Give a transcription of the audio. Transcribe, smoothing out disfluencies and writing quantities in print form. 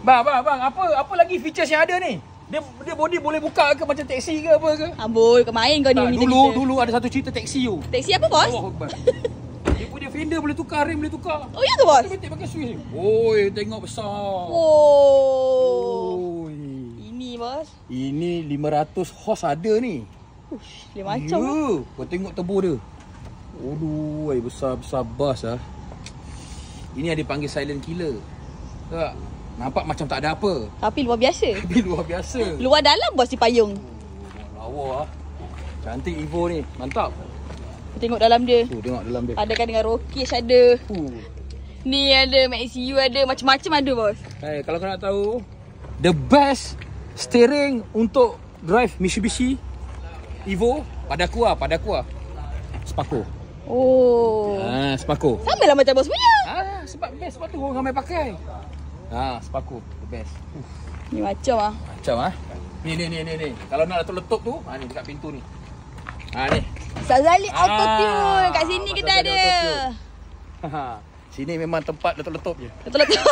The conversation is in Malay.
Bang, apa lagi features yang ada ni? Dia body boleh buka ke macam taksi ke apa ke? Amboi, kau main kau ni. Dulu ada satu cerita taksi tu. Taksi apa, bos? Allah Akbar. Dia punya fender boleh tukar, rim boleh tukar. Oh, ya ke, bos? Dia pakai switch. Oi, tengok besar. Oh. Oi. Ini, bos. Ini 500 horse ada ni. Ush, dia macam. Ya, kau tengok tebu dia. Aduh, besar-besar bass ah. Ini ada panggil silent killer. Tak? Nampak macam tak ada apa. Tapi luar biasa. Tapi luar biasa. Luar dalam, bos, di payung. Lawa ah. Cantik Evo ni. Mantap. Tengok dalam dia. Tengok dalam dia. Ada kan dengan Rockish ada. Ni ada, Maxiu ada, macam-macam ada, bos. Kalau kau nak tahu, the best steering untuk drive Mitsubishi Evo pada aku lah. Sparko. Oh. Sparko. Sama lah macam bos punya. Sebab best, sebab tu orang ramai pakai. Sparko the best. Ni macam Macam Ni. Kalau nak letup tu, ni dekat pintu ni. Ni. Sazali Auto Tune. Kat sini kita ada. Sini memang tempat letup-letup je. Letup-letup.